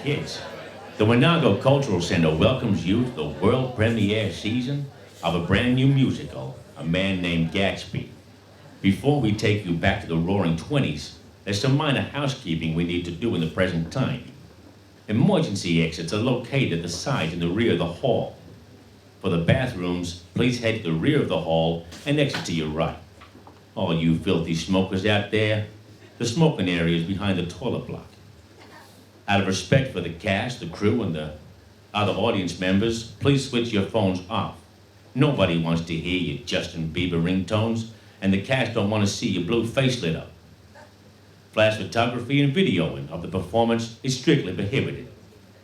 Kids, the Winago Cultural Center welcomes you to the world premiere season of a brand new musical, A Man Named Gatsby. Before we take you back to the roaring 20s, there's some minor housekeeping we need to do in the present time. Emergency exits are located at the sides and the rear of the hall. For the bathrooms, please head to the rear of the hall and exit to your right. All you filthy smokers out there, the smoking area is behind the toilet block. Out of respect for the cast, the crew, and the other audience members, please switch your phones off. Nobody wants to hear your Justin Bieber ringtones, and the cast don't want to see your blue face lit up. Flash photography and videoing of the performance is strictly prohibited.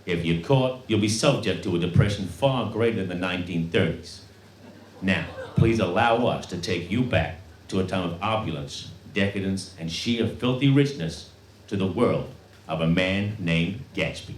If you're caught, you'll be subject to a depression far greater than the 1930s. Now, please allow us to take you back to a time of opulence, decadence, and sheer filthy richness to the world of A Man Named Gatsby.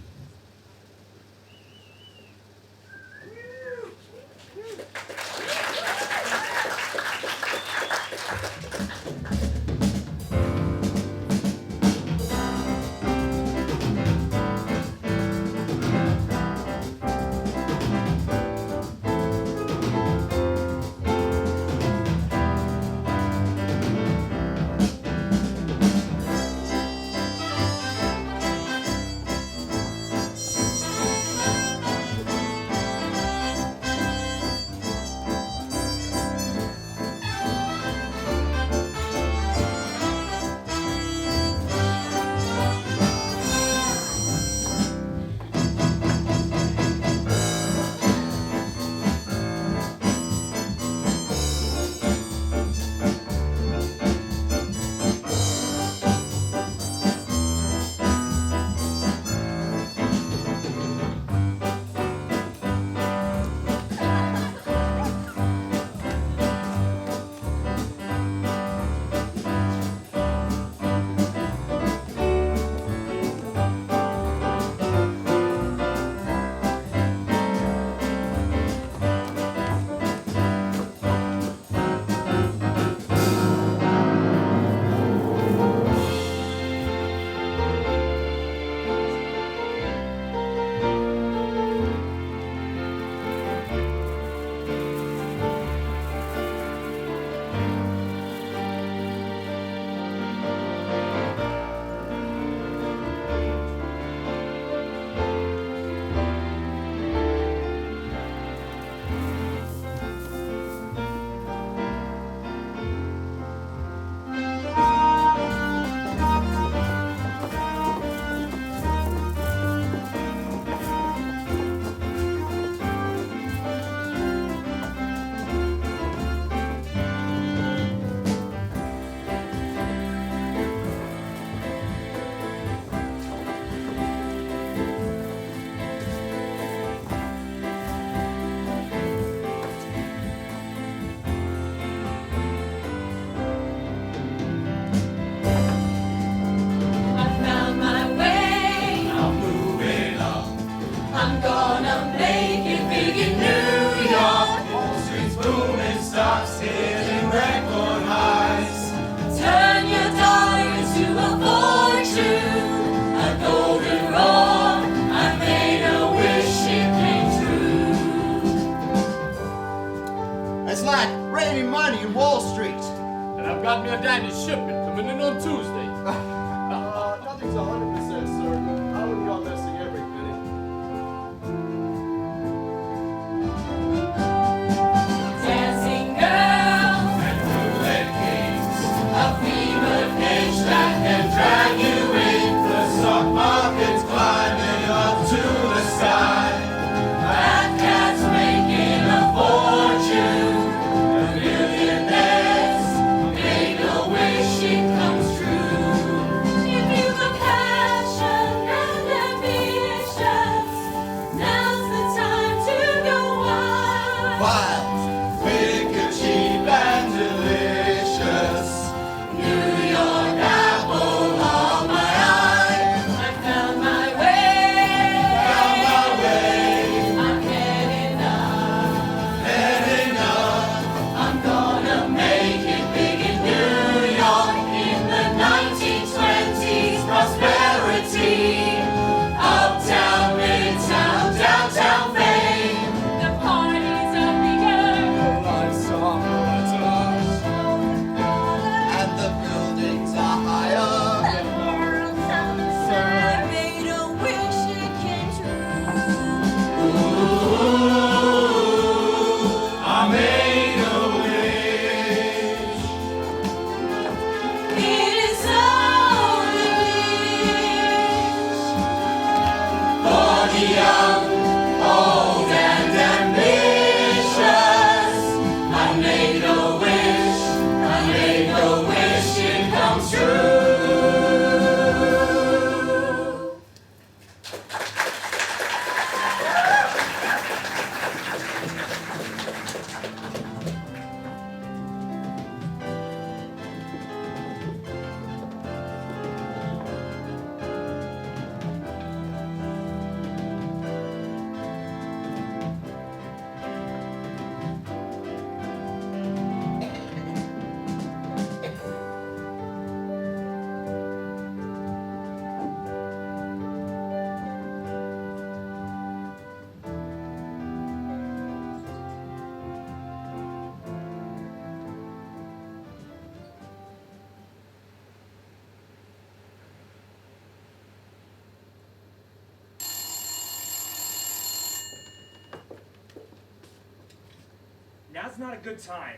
now's not a good time.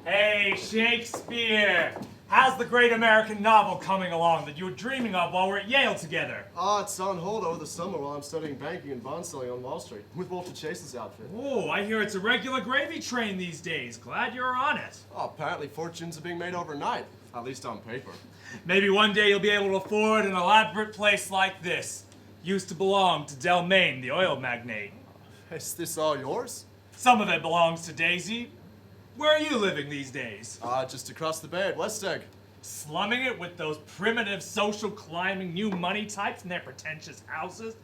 Hey, Shakespeare! How's the great American novel coming along that you were dreaming of while we're at Yale together? It's on hold over the summer while I'm studying banking and bond selling on Wall Street with Walter Chase's outfit. Oh, I hear it's a regular gravy train these days. Glad you're on it. Apparently fortunes are being made overnight, at least on paper. Maybe one day you'll be able to afford an elaborate place like this. Used to belong to Delmain, the oil magnate. Is this all yours? Some of it belongs to Daisy. Where are you living these days? Just across the bay at West Egg. Slumming it with those primitive social climbing new money types in their pretentious houses?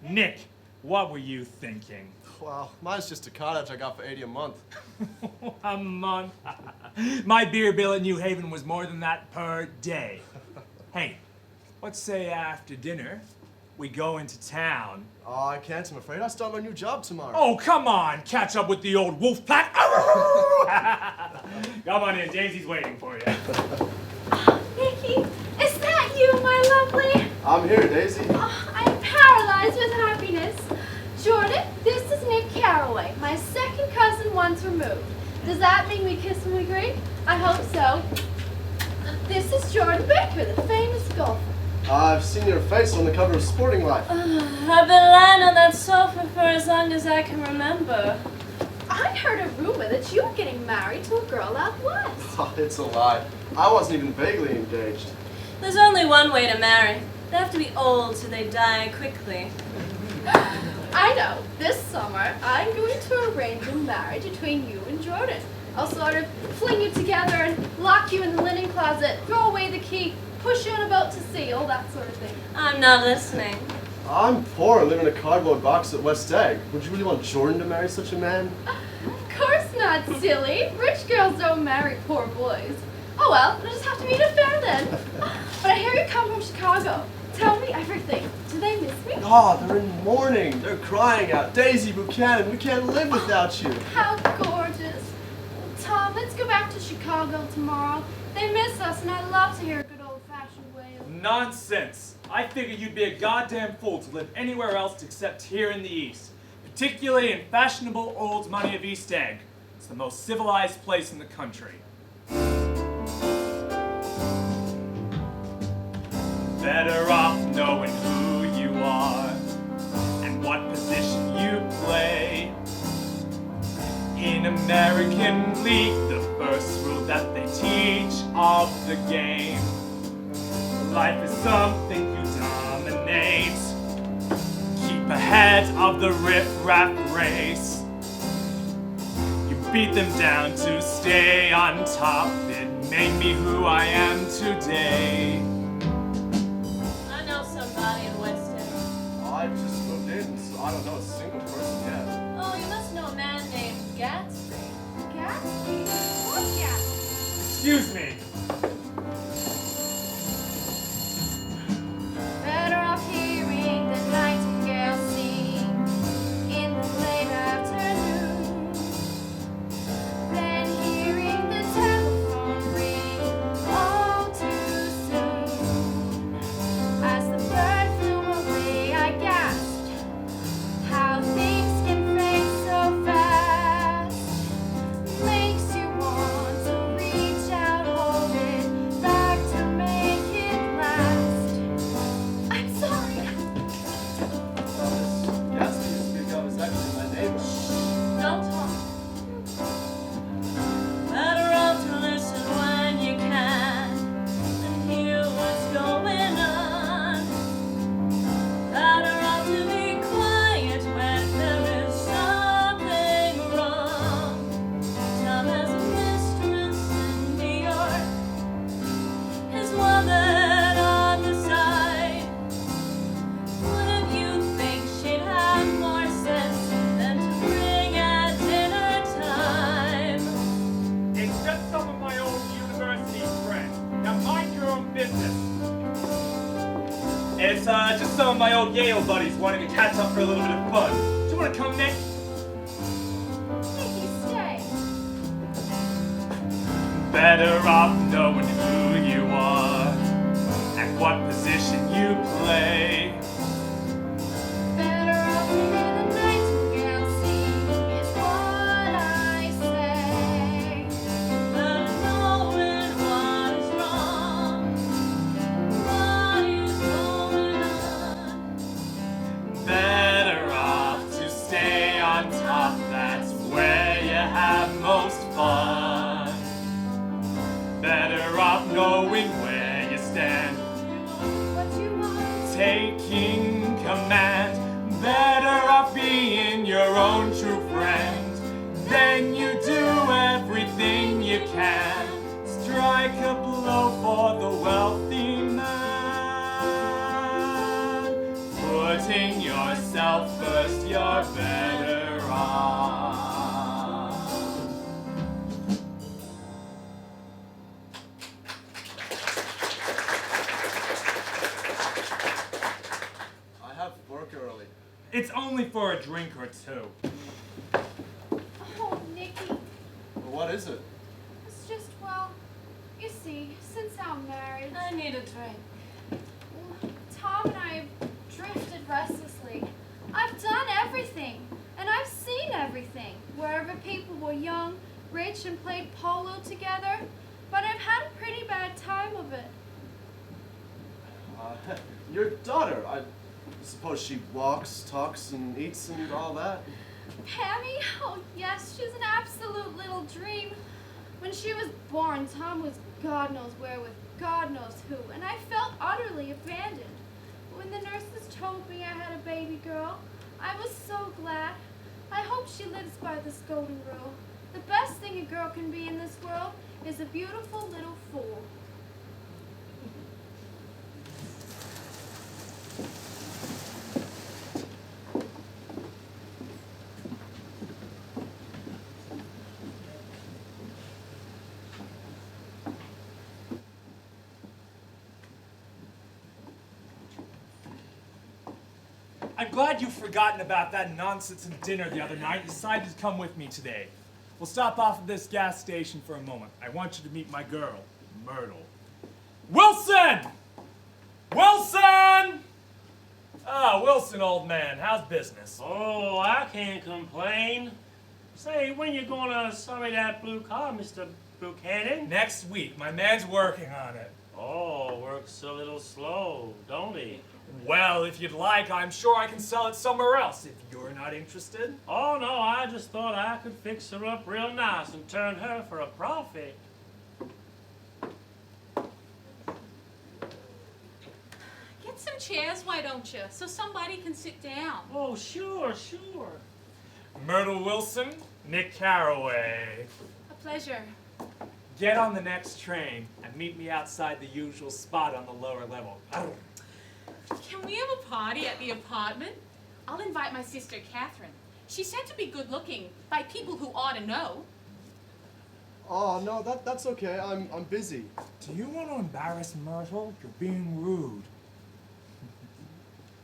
Nick, what were you thinking? Well, mine's just a cottage I got for $80 a month. A month? My beer bill at New Haven was more than that per day. Hey, let's say after dinner, we go into town. I can't, I'm afraid. I start my new job tomorrow. Oh, come on, catch up with the old wolf pack. Come on in, Daisy's waiting for you. Nicky, is that you, my lovely? I'm here, Daisy. I'm paralyzed with happiness. Jordan, this is Nick Carraway, my second cousin once removed. Does that mean we kiss when we greet? I hope so. This is Jordan Baker, the famous golfer. I've seen your face on the cover of Sporting Life. I've been lying on that sofa for as long as I can remember. I heard a rumor that you were getting married to a girl out west. It's a lie. I wasn't even vaguely engaged. There's only one way to marry. They have to be old so they die quickly. I know. This summer, I'm going to arrange a marriage between you and Jordan. I'll sort of fling you together and lock you in the linen closet, throw away the key, push you on a boat to sea, all that sort of thing. I'm not listening. I'm poor and live in a cardboard box at West Egg. Would you really want Jordan to marry such a man? Of course not, silly. Rich girls don't marry poor boys. Oh well, we'll just have to meet at fair then. But I hear you come from Chicago. Tell me everything. Do they miss me? They're in mourning. They're crying out, Daisy Buchanan, we can't live without you. How gorgeous. Tom, let's go back to Chicago tomorrow. They miss us, and I'd love to hear a good old-fashioned wail. Nonsense. I figure you'd be a goddamn fool to live anywhere else except here in the East. Particularly in fashionable old money of East Egg. It's the most civilized place in the country. Better off knowing who you are and what position you play. In American League, the first rule that they teach of the game. Life is something you dominate. Keep ahead of the riff-raff race. You beat them down to stay on top. It made me who I am today. I know somebody in West End. I just moved in, so I don't know a single person yet. Oh, you must know a man named Gatsby. Gatsby? What Gatsby? Excuse me. Better off hearing the nightingale sing in the late afternoon than hearing the telephone ring all too soon. As the bird flew away, I gasped how things can fade so fast. Makes you want to reach out, hold it back to make it last. I'm sorry. Gatsby you speak of is actually my neighbor. Don't talk. Better off to listen when you can and hear what's going on. Better off to be quiet when there is something wrong. Tom has a mistress in New York, his woman on the side. Wouldn't you think she'd have more sense than to bring at dinner time? It's just some of my old university friends. Now mind your own business. It's just some of my old Yale buddies wanting to catch up for a little bit of fun. Do you want to come, Nick? Nicky, stay. Better off knowing who you are and what position you play. Better off to hear the nightingale sing is taking command. Better off being your own true friend. Then you do everything you can. Strike a blow for the wealthy man. Putting yourself first, you're better off. I have work early. It's only for a drink or two. Oh, Nicky, Well, what is it? it's just, well, you see, since I'm married, I need a drink. Tom and I have drifted restlessly. I've done everything, and I've seen everything. Wherever people were young, rich, and played polo together, but I've had a pretty bad time of it. Your daughter. I suppose she walks, talks, and eats and all that. Pammy? Oh, yes, she's an absolute little dream. When she was born, Tom was God knows where with God knows who, and I felt utterly abandoned. But when the nurses told me I had a baby girl, I was so glad. I hope she lives by this golden rule. The best thing a girl can be in this world is a beautiful little fool. I'm glad you've forgotten about that nonsense at dinner the other night and decided to come with me today. We'll stop off at this gas station for a moment. I want you to meet my girl, Myrtle. Wilson! Wilson! Ah, Wilson, old man, how's business? Oh, I can't complain. Say, when you gonna sorry that blue car, Mr. Buchanan? Next week. My man's working on it. Oh, works a little slow, don't he? Well, if you'd like, I'm sure I can sell it somewhere else if you're not interested. Oh, no, I just thought I could fix her up real nice and turn her for a profit. Get some chairs, why don't you, so somebody can sit down. Oh, sure, sure. Myrtle Wilson, Nick Carraway. A pleasure. Get on the next train and meet me outside the usual spot on the lower level. Can we have a party at the apartment? I'll invite my sister, Catherine. She's said to be good looking by people who ought to know. Oh, no, that's okay. I'm busy. Do you want to embarrass Myrtle? You're being rude.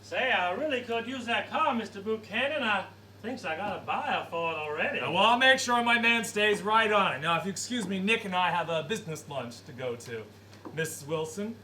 Say, I really could use that car, Mr. Buchanan. I thinks I got a buyer for it already. Well, I'll make sure my man stays right on it. Now, if you excuse me, Nick and I have a business lunch to go to. Mrs. Wilson?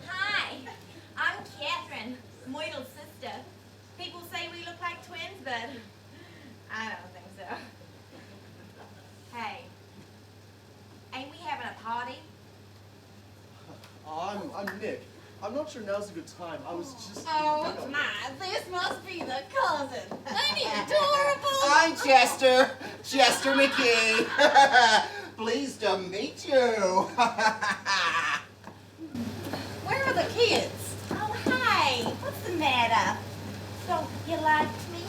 Hi, I'm Catherine, Moidle's sister. People say we look like twins, but I don't think so. Hey, ain't we having a party? I'm Nick. I'm not sure now's a good time. I was just... Oh my, this must be the cousin. Ain't he adorable? I'm Chester McKee. Pleased to meet you. Where are the kids? Oh, hi. What's the matter? Don't you like me?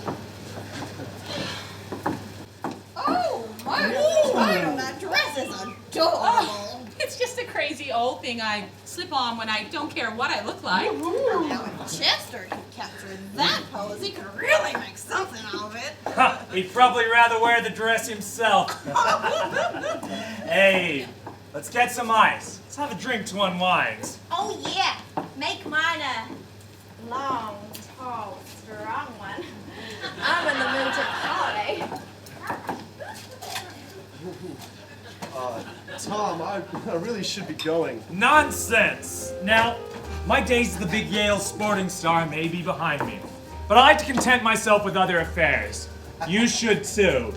Oh, Myrtle, that dress is adorable. It's just a crazy old thing I slip on when I don't care what I look like. Now, if Chester could capture that pose, he could really make something of it. He'd probably rather wear the dress himself. Hey, Let's get some ice. Let's have a drink to unwind. Oh yeah, make mine a long, tall, strong one. I'm in the mood to party. Tom, I really should be going. Nonsense! Now, my days as the big Yale sporting star may be behind me, but I like to content myself with other affairs. You should too.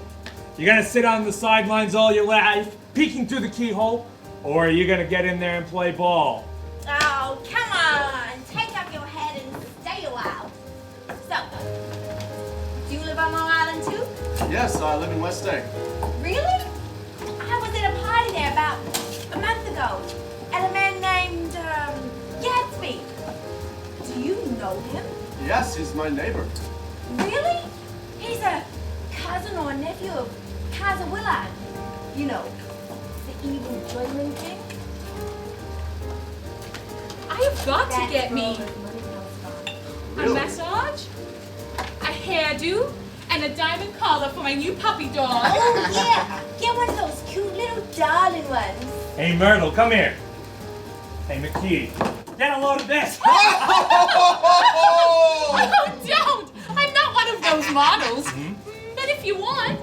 You gonna sit on the sidelines all your life, peeking through the keyhole, or are you gonna get in there and play ball? Oh, come on. Take up your head and stay a while. So, do you live on Long Island too? Yes, I live in West Egg. Really? I was at a party there about a month ago at a man named Gatsby. Do you know him? Yes, he's my neighbor. Really? He's a cousin or nephew of Kaiser Willard. You know, the evil German king. I've got to get me a Really? massage, a hairdo, and a diamond collar for my new puppy dog. Oh yeah, get one of those cute little darling ones. Hey Myrtle, come here. Hey McKee, get a load of this. Oh, don't! I'm not one of those models. But if you want.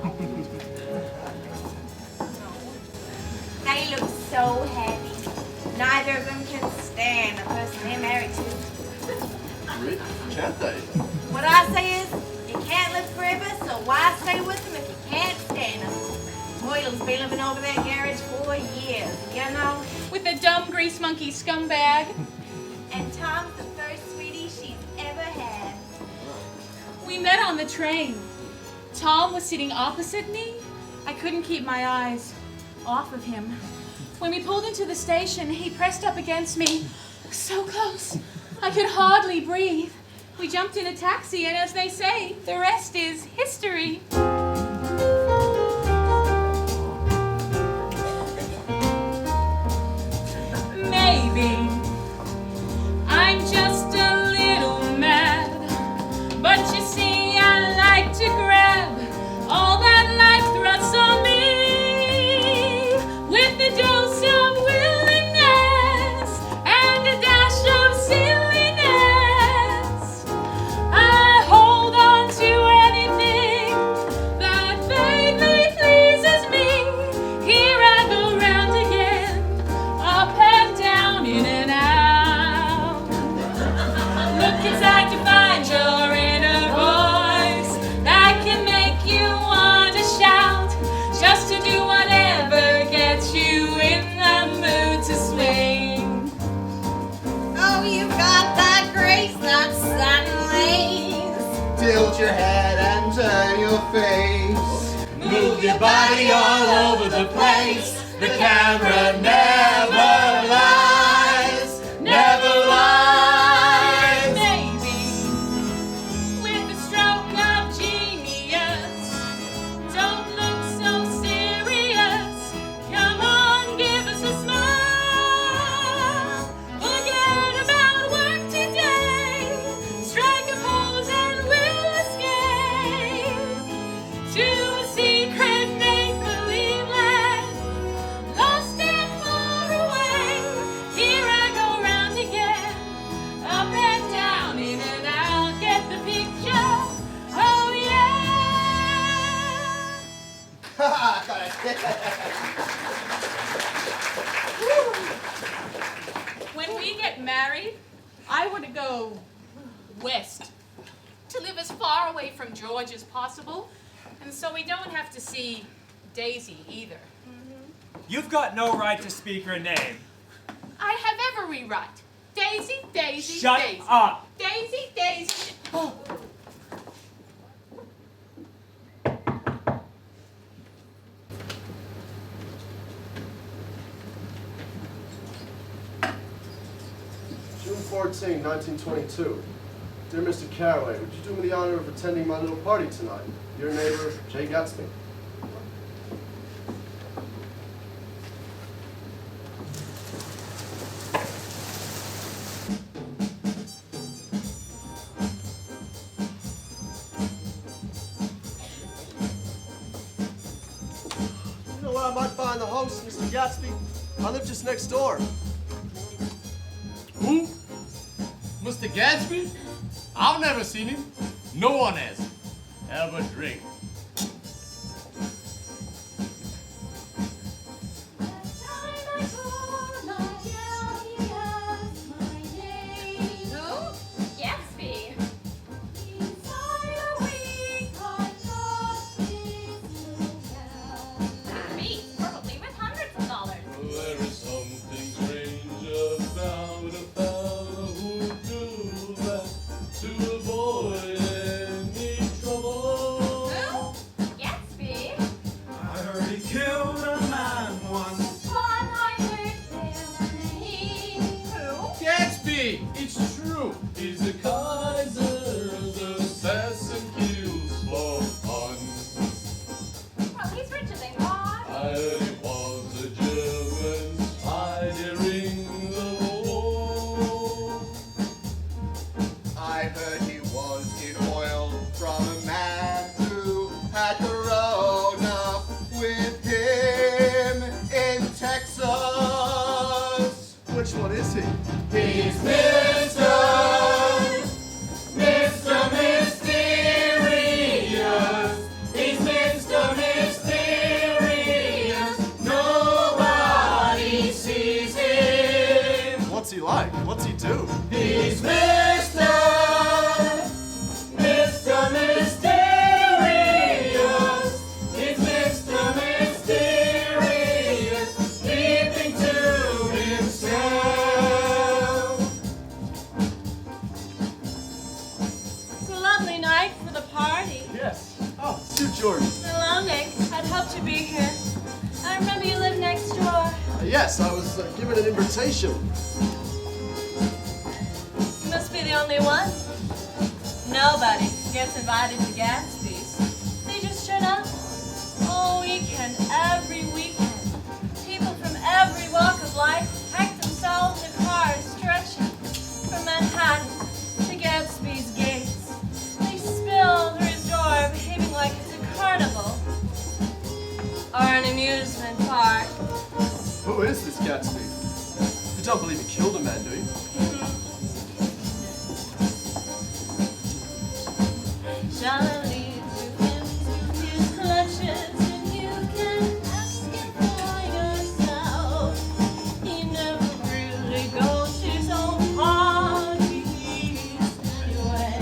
They look so happy. Neither of them can stand the person they're married to. Really? Can't they? What I say is, you can't live forever, so why stay with them if you can't stand them? Moyle's been living over that garage for years, you know? With a dumb grease monkey scumbag. And Tom's the first sweetie she's ever had. We met on the train. Tom was sitting opposite me. I couldn't keep my eyes off of him. When we pulled into the station, he pressed up against me, so close, I could hardly breathe. We jumped in a taxi, and as they say, the rest is history. Maybe I'm just a little mad, but you see, I like to grab all that life thrusts on me with a dose of willingness and a dash of silliness. I hold on to anything that vaguely pleases me. Here I go round again, up and down, in and out. Look inside to find your inner voice that can make you want to shout, just to do whatever gets you in the mood to swing. Oh, you've got that grace, that sudden lace. Tilt your head and turn your face. Move your body all over the place. The camera never lies, never lies. Maybe with a stroke of genius, don't look so serious. Come on, give us a smile. Forget about work today. Strike a pose and we'll escape to a secret make-believe land, lost and far away. Here I go round again, up and down, in and out. Get the picture? Oh yeah. When we get married, I want to go west, to live as far away from George as possible, and so we don't have to see Daisy either. You've got no right to speak her name. I have every right. Daisy, Daisy, Shut Daisy. up. Daisy, Daisy. Oh. June 14, 1922. Dear Mr. Caraway, would you do me the honor of attending my little party tonight? Your neighbor, Jay Gatsby. I might find the host, Mr. Gatsby. I live just next door. Who? Mr. Gatsby? I've never seen him. No one has. Have a drink. Gatsby. Me, probably with hundreds of dollars. There is something strange about a fellow who do that to avoid any trouble. Who? Gatsby. I heard he killed a man once. But I heard him. Who? Gatsby! It's true. He's the Kaiser's assassin, kills for fun. Well, he's richer than God. I heard he was a German spy during the war. I heard he was in oil from a man who had corona with him in Texas. Which one is he? He's Mr. Mysterious. He's Mr. Mysterious. Nobody sees him. What's he like? What's he do? He's Mr. Mysterious. He's Mr. Mysterious, keeping to himself. It's a lovely night for the party. Yes. Oh, Sue Jordan. Hello, Nick. I'd hoped to be here. I remember you live next door. Yes, I was given an invitation. You must be the only one. Nobody gets invited to Gatsby's. They just turn up all weekend, every weekend. People from every walk of life pack themselves in cars stretching from Manhattan to Gatsby's gates. They spill through his door, behaving like it's a carnival or an amusement park. Who is this Gatsby? You don't believe he killed a man, do you? Shall I lead you into his clutches and you can ask him for yourself? He never really goes his own parties anyway.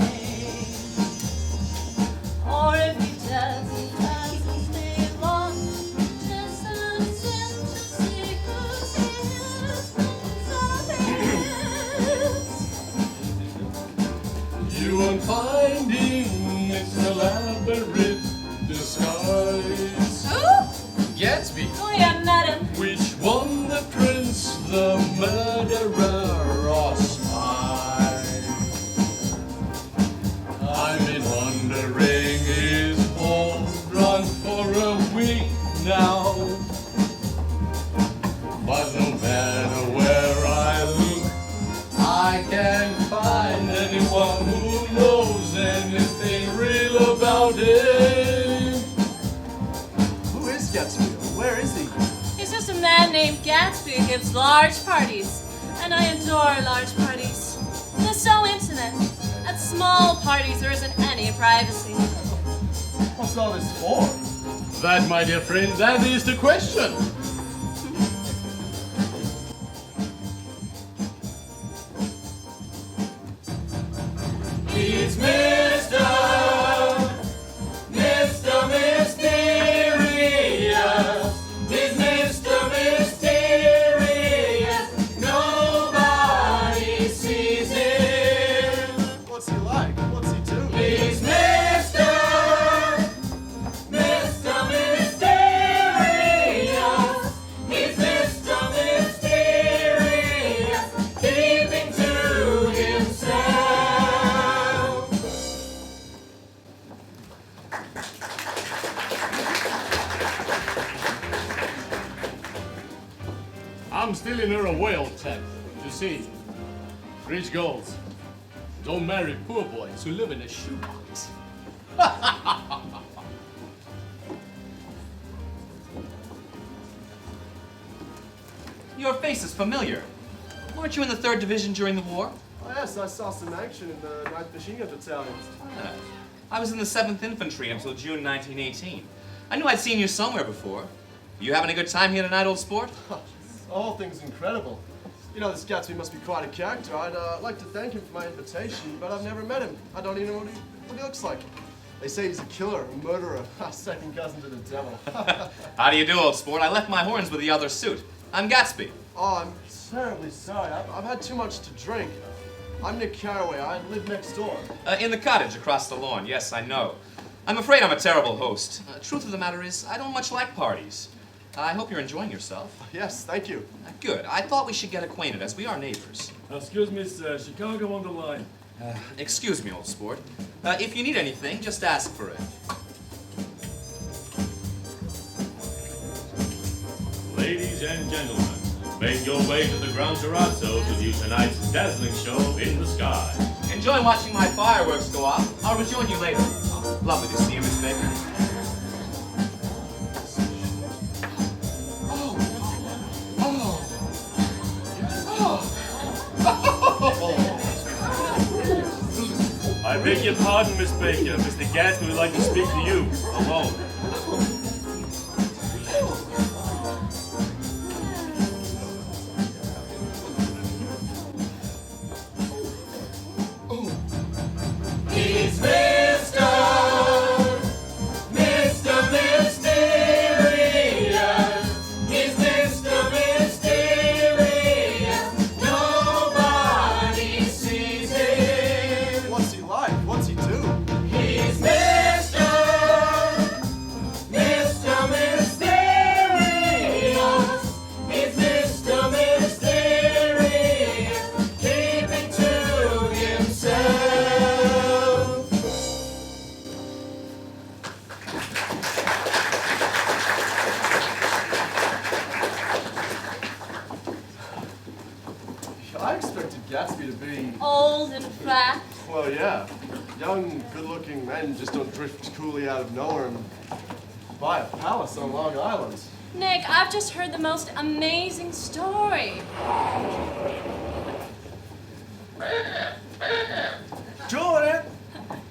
Or if he does, he doesn't stay long. Just sends him to see who's his his. You won't find him. It's an elaborate disguise. Who? Gatsby. Oh, yeah, met him. Which one, the prince, the murderer, or spy? I've been wondering, is Paul drunk for a week now? But no matter where I look, I can't find anyone who knows anything real about him. Who is Gatsby? Where is he? He's just a man named Gatsby who gives large parties, and I adore large parties. They're so intimate. At small parties, there isn't any privacy. What's all this for? That, my dear friend, that is the question. He's Mr. Mysterious. He's Mr. Mysterious. Nobody sees him. What's he like? What's he do? He's Mr. Mysterious. He's Mr. Mysterious, keeping to himself. I'm still in a whale chat. You see, rich girls don't marry poor boys who live in a shoebox. Your face is familiar. Weren't you in the 3rd Division during the war? Oh, yes, I saw some action in the 9th Machine Gun Battalion. I was in the 7th Infantry until June 1918. I knew I'd seen you somewhere before. You having a good time here tonight, old sport? The whole thing's incredible. You know, this Gatsby must be quite a character. I'd like to thank him for my invitation, but I've never met him. I don't even know what he looks like. They say he's a killer, a murderer, a second cousin to the devil. How do you do, old sport? I left my horns with the other suit. I'm Gatsby. Oh, I'm terribly sorry. I've had too much to drink. I'm Nick Carraway. I live next door. In the cottage across the lawn. Yes, I know. I'm afraid I'm a terrible host. Truth of the matter is, I don't much like parties. I hope you're enjoying yourself. Yes, thank you. Good. I thought we should get acquainted, as we are neighbors. Excuse me, sir. Chicago on the line. Excuse me, old sport. If you need anything, just ask for it. Ladies and gentlemen, make your way to the Grand Terrazzo to view tonight's dazzling show in the sky. Enjoy watching my fireworks go off. I'll rejoin you later. Oh, lovely to see you, Miss Baker. I beg your pardon, Miss Baker. Mr. Gatsby would like to speak to you alone. He's Mr. Mysterious. He's Mr. Mysterious. Nobody sees him. What's he like? What's he do? He's Mr. Mysterious. He's Mr. Mysterious. Keeping to himself. I expected Gatsby to be... Old and fat. Well, yeah. Young, good-looking men just don't drift coolly out of nowhere and buy a palace on Long Island. Nick, I've just heard the most amazing story. Jordan,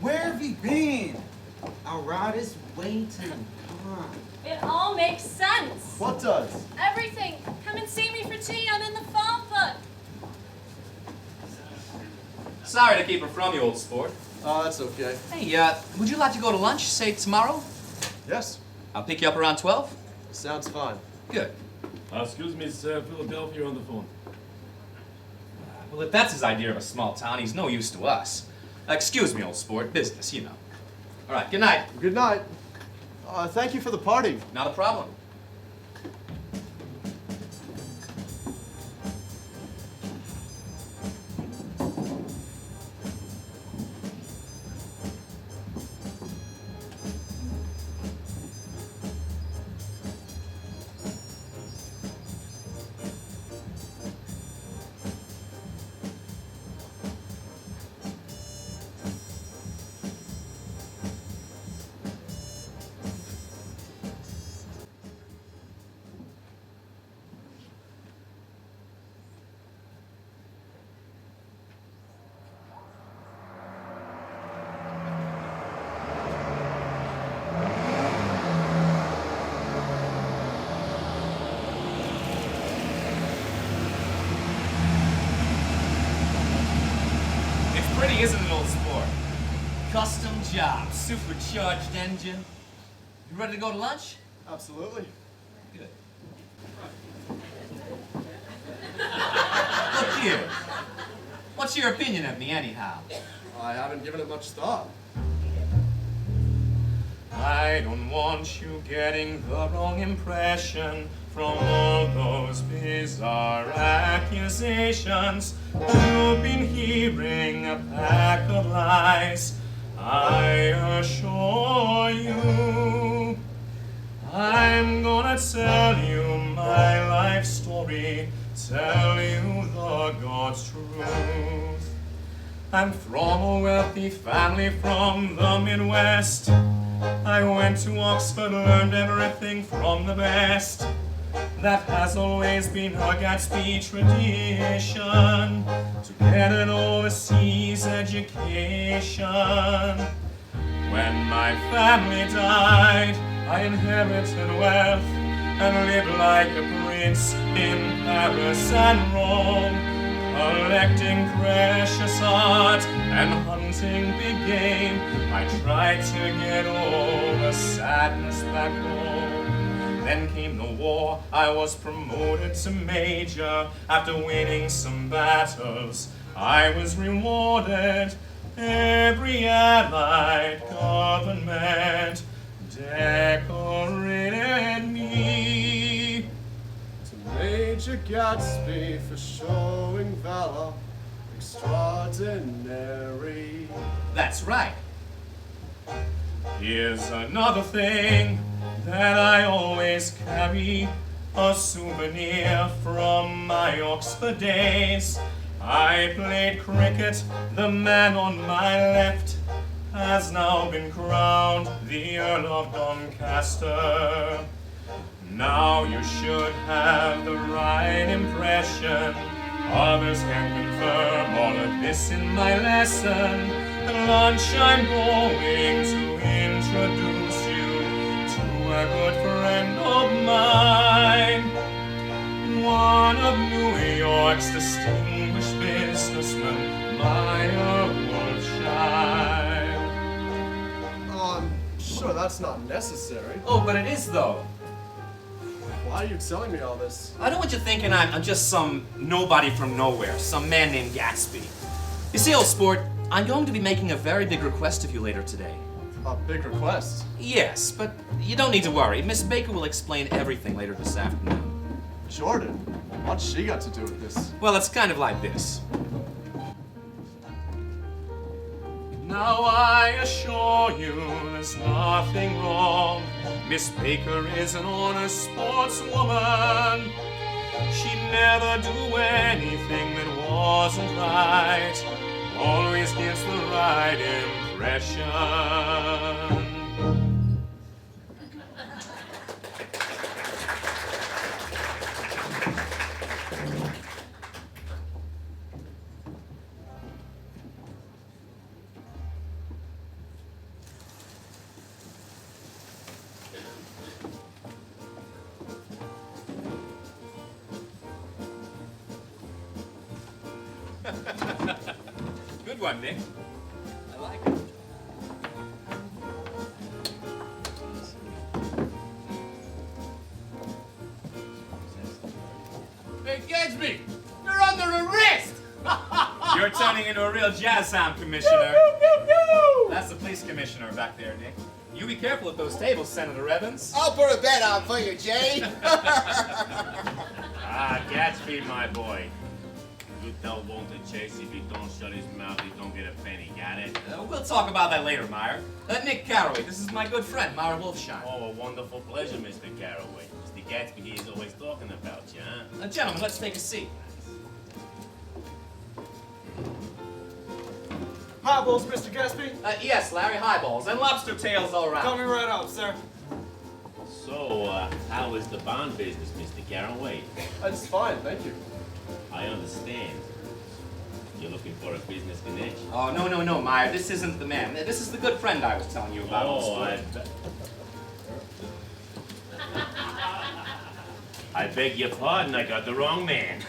where have you been? Our rider's waiting. Come on. It all makes sense. What does? Everything. Come and see me for tea. I'm in the phone book. Sorry to keep her from you, old sport. Oh, that's okay. Hey, would you like to go to lunch, say tomorrow? Yes, I'll pick you up around 12. sounds fine. Good. Excuse me, sir. Philadelphia on the phone. Well, if that's his idea of a small town, he's no use to us. Excuse me, old sport. Business, you know. All right, good night. Good night. Thank you for the party. Not a problem. Pretty, isn't it, old sport? Custom job, supercharged engine. You ready to go to lunch? Absolutely. Good. Look here. What's your opinion of me, anyhow? I haven't given it much thought. I don't want you getting the wrong impression from all those bizarre accusations. You've been hearing a pack of lies. I assure you, I'm gonna tell you my life story, tell you the God's truth. I'm from a wealthy family from the Midwest. I went to Oxford, learned everything from the best. That has always been a Gatsby tradition, to get an overseas education. When my family died, I inherited wealth and lived like a prince in Paris and Rome, collecting precious art and hunting big game. I tried to get over sadness back home. Then came the war, I was promoted to major. After winning some battles, I was rewarded. Every allied government decorated me. To Major Gatsby for showing valor extraordinary. That's right. Here's another thing that I always carry, a souvenir from my Oxford days. I played cricket, the man on my left has now been crowned the Earl of Doncaster. Now you should have the right impression. Others can confirm all of this in my lesson. At lunch I'm going to introduce you to a good friend of mine, one of New York's distinguished businessmen, Meyer Wolfsheim. I'm sure that's not necessary. Oh, but it is, though. Why are you telling me all this? I don't want you thinking I'm just some nobody from nowhere, some man named Gatsby. You see, old sport, I'm going to be making a very big request of you later today. A big request? Yes, but you don't need to worry. Miss Baker will explain everything later this afternoon. Jordan? What's she got to do with this? Well, it's kind of like this. Now I assure you there's nothing wrong. Miss Baker is an honest sportswoman. She'd never do anything that wasn't right. Always gives the right impression. Good one, Nick. I like it. Hey, Gatsby, you're under arrest! You're turning into a real jazz hand, Commissioner. That's the police commissioner back there, Nick. You be careful at those tables, Senator Evans. I'll put a bet on for you, Jay. Ah, Gatsby, my boy. You tell Walt to chase if he don't shut his mouth, he don't get a penny, got it? We'll talk about that later, Meyer. Nick Carraway, this is my good friend, Meyer Wolfsheim. Oh, a wonderful pleasure, Mr. Carraway. Mr. Gatsby, he is always talking about you, huh? Gentlemen, let's take a seat. Highballs, Mr. Gatsby? Yes, Larry, highballs, and lobster tails all around. Coming right up, sir. So, how is the bond business, Mr. Carraway? It's fine, thank you. I understand. You're looking for a business connection? Oh, no, Meyer. This isn't the man. This is the good friend I was telling you about. Oh, I beg your pardon, I got the wrong man.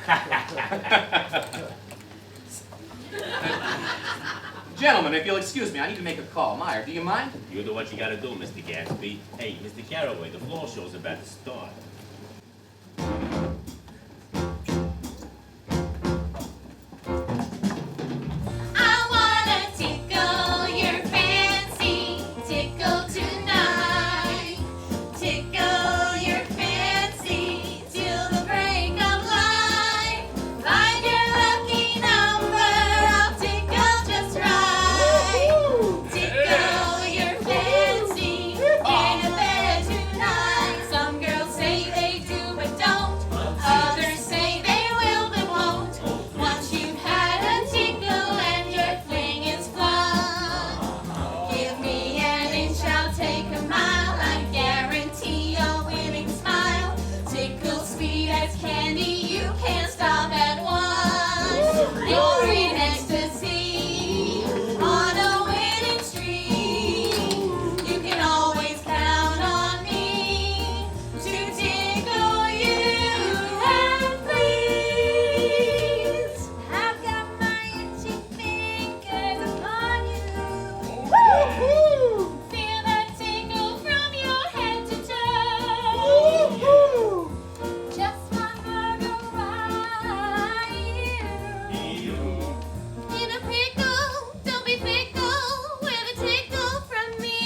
Gentlemen, if you'll excuse me, I need to make a call. Meyer, do you mind? You do what you gotta do, Mr. Gatsby. Hey, Mr. Carraway, the floor show's about to start. Say candy you can't stop at once. You're in ecstasy on a winning streak. You can always count on me to tickle you and please. I've got my itchy fingers upon you. Woo-hoo! Feel that tickle from your head to toe. Woo-hoo! Just one more go right here. In a pickle, don't be fickle with a tickle from me.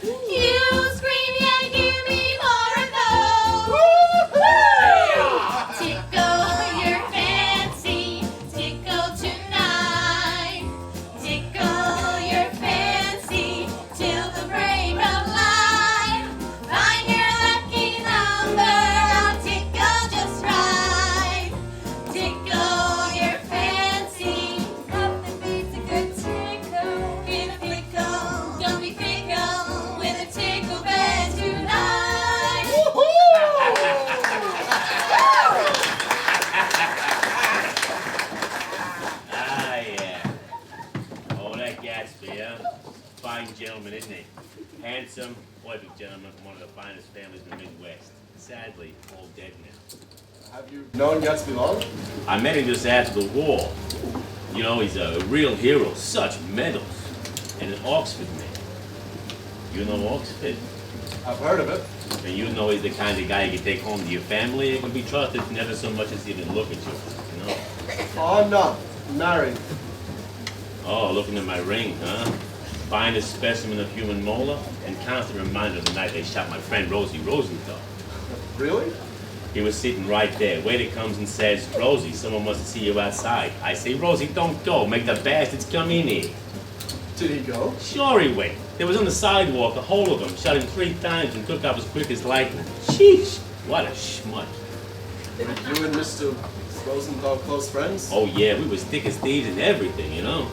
You scream, yeah, give me more of those. Tickle your fancy, tickle tonight. Tickle your fancy till the break of light. Find your lucky number, I'll tickle just right. Tickle your fancy, nothing beats a good tickle. In a pickle, don't be fickle with a tickle bed tonight. Ah, yeah. Oh, that Gatsby, huh? Fine gentleman, isn't he? Handsome, perfect gentleman from one of the finest families in the Midwest. Sadly, all dead now. Have you known Gatsby long? I met him just after the war. You know, he's a real hero. Such medals. And an Oxford man. You know Oxford? I've heard of it. And you know he's the kind of guy you can take home to your family and can be trusted never so much as even look at you. You know? Oh, I'm not. I'm married. Oh, looking at my ring, huh? Finest specimen of human molar and constant reminder of the night they shot my friend Rosie Rosenthal. Really? He was sitting right there. Waiter comes and says, Rosie, someone wants to see you outside. I say, Rosie, don't go. Make the bastards come in here. Did he go? Sure he went. There was on the sidewalk, a whole of them. Shot him 3 times and took off as quick as lightning. Sheesh, what a schmuck. Were you and Mr. Rosenthal close friends? Oh yeah, we was thick as thieves and everything, you know.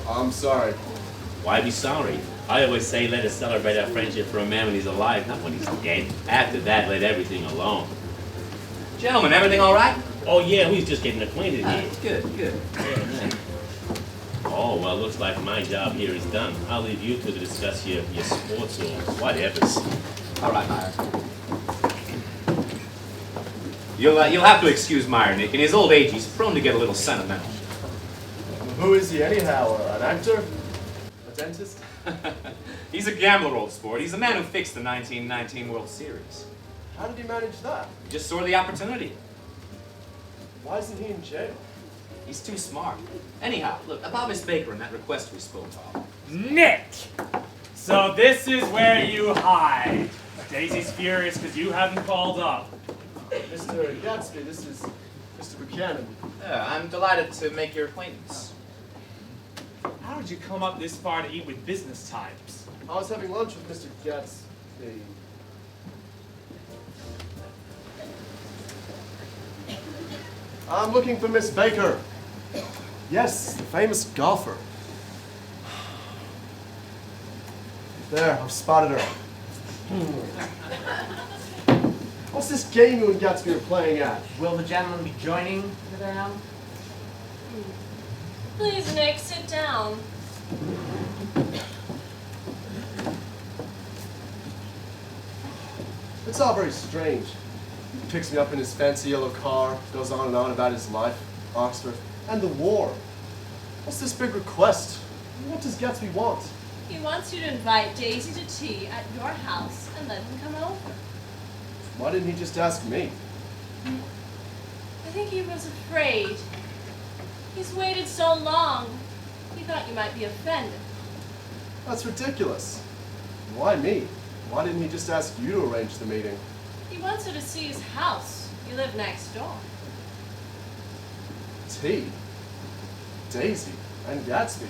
I'm sorry. Why be sorry? I always say let us celebrate our friendship for a man when he's alive, not when he's dead. After that, let everything alone. Gentlemen, everything all right? Oh yeah, we was just getting acquainted here. Good. Oh, well, looks like my job here is done. I'll leave you two to discuss your sports or whatever's. All right, Meyer. You'll have to excuse Meyer, Nick. In his old age, he's prone to get a little sentimental. Who is he anyhow? An actor? A dentist? He's a gambler, old sport. He's the man who fixed the 1919 World Series. How did he manage that? He just saw the opportunity. Why isn't he in jail? He's too smart. Anyhow, look, about Miss Baker and that request we spoke of. Nick! So this is where you hide. Daisy's furious because you haven't called up. Mr. Gatsby, this is Mr. Buchanan. I'm delighted to make your acquaintance. How did you come up this far to eat with business types? I was having lunch with Mr. Gatsby. I'm looking for Miss Baker. Yes, the famous golfer. There, I've spotted her. What's this game you and Gatsby are playing at? Will the gentleman be joining, madame? Please, Nick, sit down. It's all very strange. He picks me up in his fancy yellow car, goes on and on about his life, Oxford, and the war. What's this big request? What does Gatsby want? He wants you to invite Daisy to tea at your house and let him come over. Why didn't he just ask me? I think he was afraid. He's waited so long. He thought you might be offended. That's ridiculous. Why me? Why didn't he just ask you to arrange the meeting? He wants her to see his house. You live next door. Tea? Daisy? And Gatsby?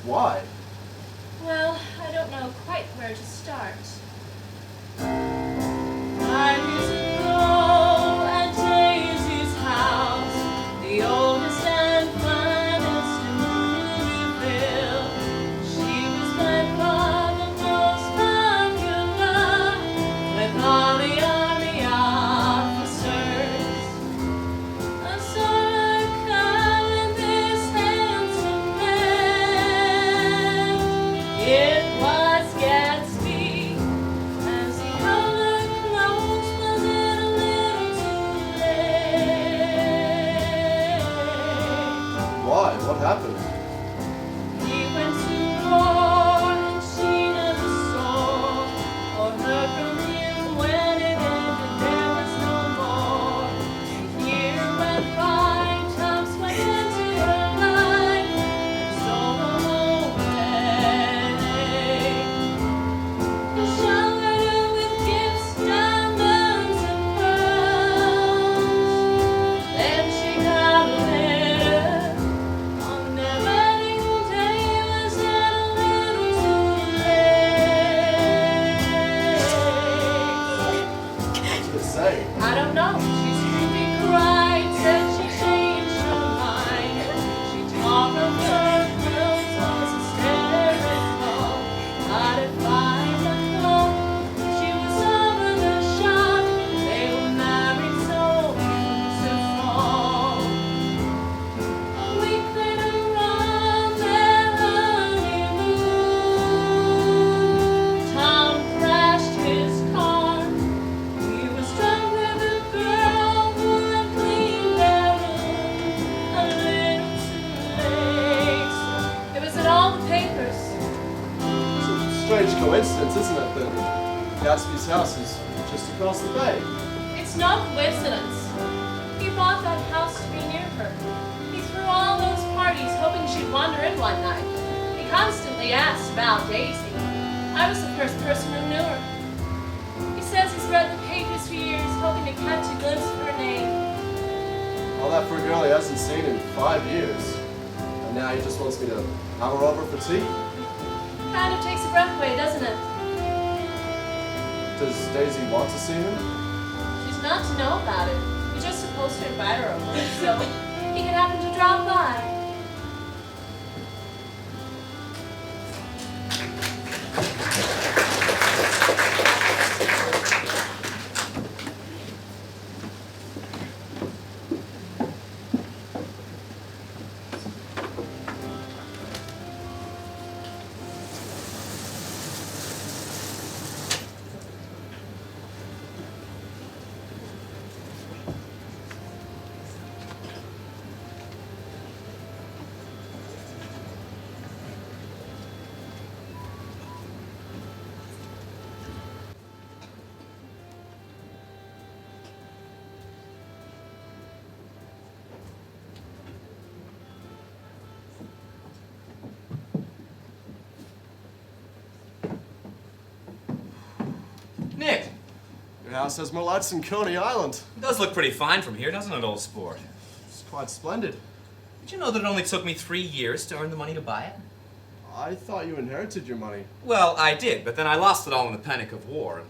Why? Well, I don't know quite where to start. I used to go at Daisy's house, the oldest and finest in Louisville. She was by far the most popular with all the army on happened? He went to war and she never saw or heard from him when it ended. There was no more. A year went by, times went into her life, and so the whole wedding. He showered her with gifts, diamonds and pearls. Then she got a letter on their wedding day. Was it a little too late? What's it say? I don't know. She screamed, cried, said she changed her mind. She tore from her clothes, was hysterical. But at 5 o'clock, she was over the shop. They were married so beautiful. A week later on their honeymoon, Tom crashed his car. He was drunk with a girl who had cleaned their room a little too late. It was in all the papers. It's a strange coincidence, isn't it, that Gatsby's house is just across the bay? It's no coincidence. He bought that house to be near her. He threw all those parties hoping she'd wander in one night. He constantly asked about Daisy. I was the first person who knew her. He says he's read the pages for years, hoping to catch a glimpse of her name. All that for a girl he hasn't seen in 5 years. And now he just wants me to have her over for tea? Kind of takes a breath away, doesn't it? Does Daisy want to see him? She's not to know about it. You're just supposed to invite her over, so he can happen to drop by. Nick, Your house has more lights than Coney Island. it does look pretty fine from here, doesn't it, old sport? It's quite splendid. Did you know that it only took me 3 years to earn the money to buy it? I thought you inherited your money. Well, I did, but then I lost it all in the panic of war.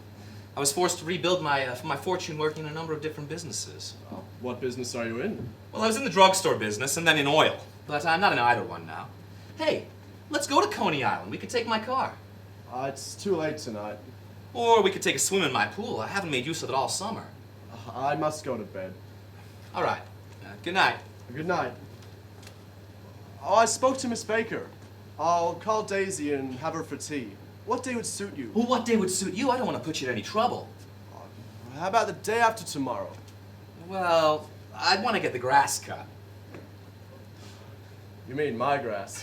I was forced to rebuild my fortune working in a number of different businesses. What business are you in? Well, I was in the drugstore business and then in oil, but I'm not in either one now. Hey, let's go to Coney Island. We could take my car. It's too late tonight. Or we could take a swim in my pool. I haven't made use of it all summer. I must go to bed. All right. Good night. Good night. Oh, I spoke to Miss Baker. I'll call Daisy and have her for tea. What day would suit you? Well, what day would suit you? I don't want to put you in any trouble. How about the day after tomorrow? Well, I'd want to get the grass cut. You mean my grass?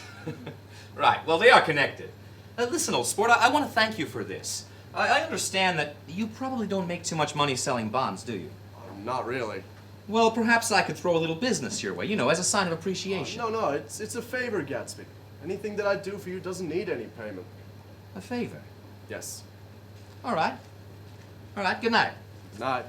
Right. Well, they are connected. Listen, old sport, I want to thank you for this. I understand that you probably don't make too much money selling bonds, do you? Not really. Well, perhaps I could throw a little business your way, you know, as a sign of appreciation. No, it's a favor, Gatsby. Anything that I do for you doesn't need any payment. A favor? Yes. All right. All right, good night. Good night.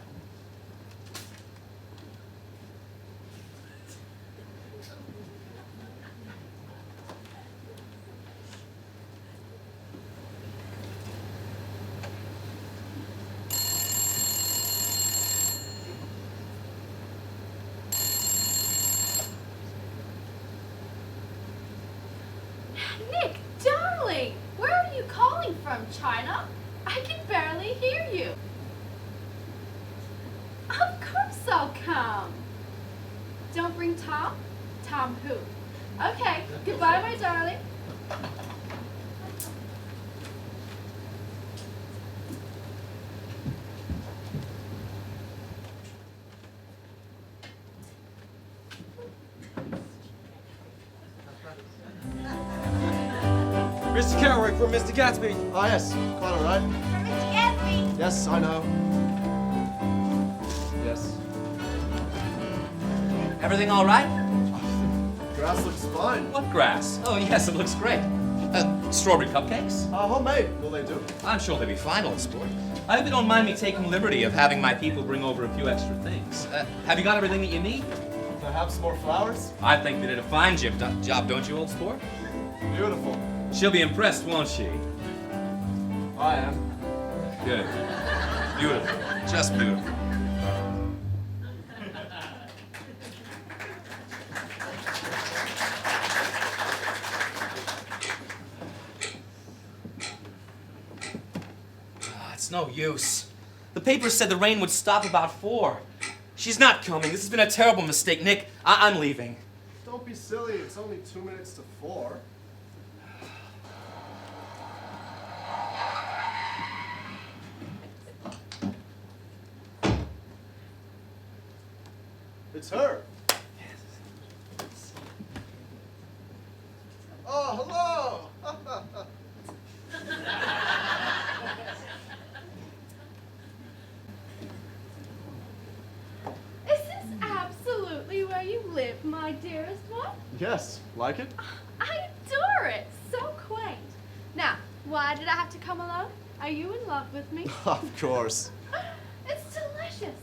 Nick, darling, where are you calling from, China? I can barely hear you. Of course I'll come. Don't bring Tom? Tom who? Okay, goodbye, my darling. Caraway for Mr. Gatsby. Oh, yes. Quite all right. For Mr. Gatsby. Yes, I know. Yes. Everything all right? Grass looks fine. What grass? Oh, yes, it looks great. Strawberry cupcakes? Homemade. Will they do? I'm sure they'll be fine, old sport. I hope you don't mind me taking liberty of having my people bring over a few extra things. Have you got everything that you need? Perhaps more flowers? I think we did a fine job, don't you, old sport? Beautiful. She'll be impressed, won't she? I am. Good. Beautiful. Just beautiful. It's no use. The paper said the rain would stop about 4. She's not coming. This has been a terrible mistake, Nick. I'm leaving. Don't be silly. It's only 2 minutes to 4. It's her. Oh, hello. Is this absolutely where you live, my dearest one? Yes. Like it? I adore it. So quaint. Now, why did I have to come alone? Are you in love with me? Of course. It's delicious.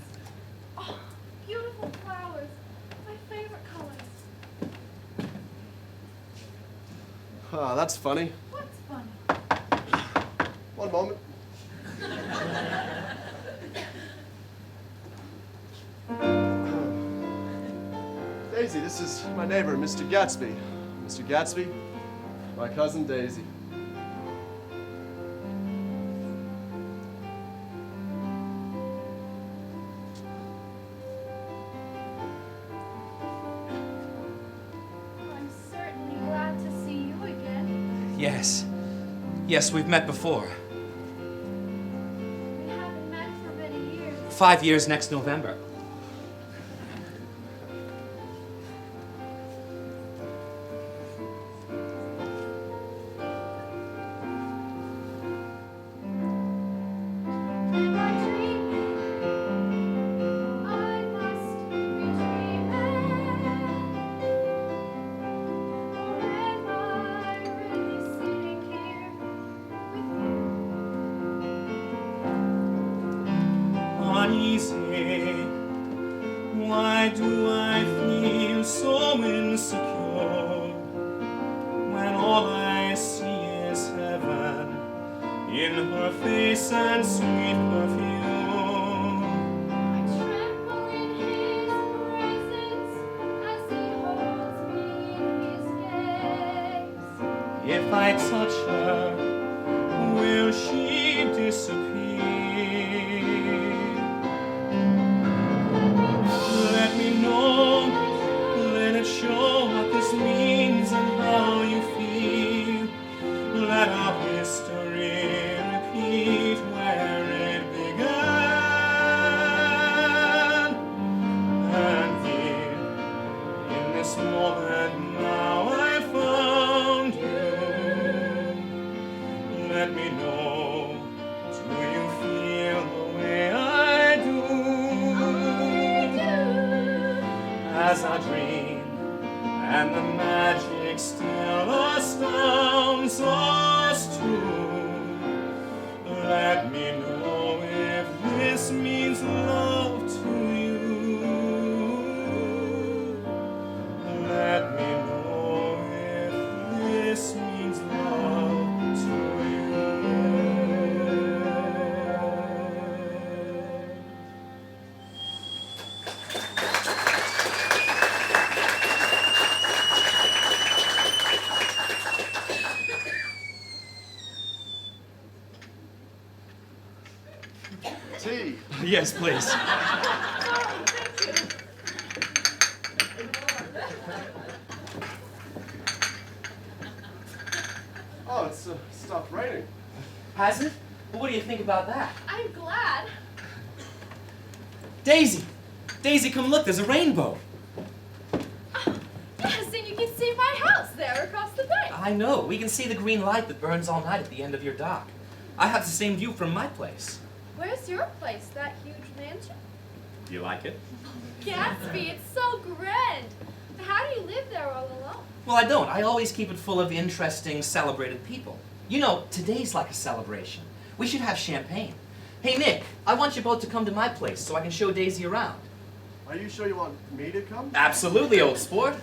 Oh, beautiful flowers. My favorite colors. Ah, that's funny. What's funny? One moment. Daisy, this is my neighbor, Mr. Gatsby. Mr. Gatsby, my cousin Daisy. I'm certainly glad to see you again. Yes. Yes, we've met before. We haven't met for many years. 5 years next November. Am I dreaming? I must be dreaming. Or am I really sitting here with Uneasy. Why do I feel so insecure when all I see is heaven in her face and sweet perfume? I tremble in his presence as he holds me in his gaze. If I touch her, will she disappear? Let me know, let it show what this means and how you feel. Let our history repeat where it began. And here, in this moment now I found you. Let me know, do you feel the way I do? As I dream, and the magic still astounds us too. Let me know if this means love to you. Let me know if this means love to you. Tea. Yes, please. Oh, it's stopped raining. Has it? Well, what do you think about that? I'm glad. Daisy! Daisy, come look, there's a rainbow. Yes, and you can see my house there across the bay. I know. We can see the green light that burns all night at the end of your dock. I have the same view from my place. Where's your place? That huge mansion? Do you like it? Gatsby, it's so grand. How do you live there all alone? Well, I don't. I always keep it full of interesting, celebrated people. You know, today's like a celebration. We should have champagne. Hey, Nick, I want you both to come to my place so I can show Daisy around. Are you sure you want me to come? Absolutely, old sport.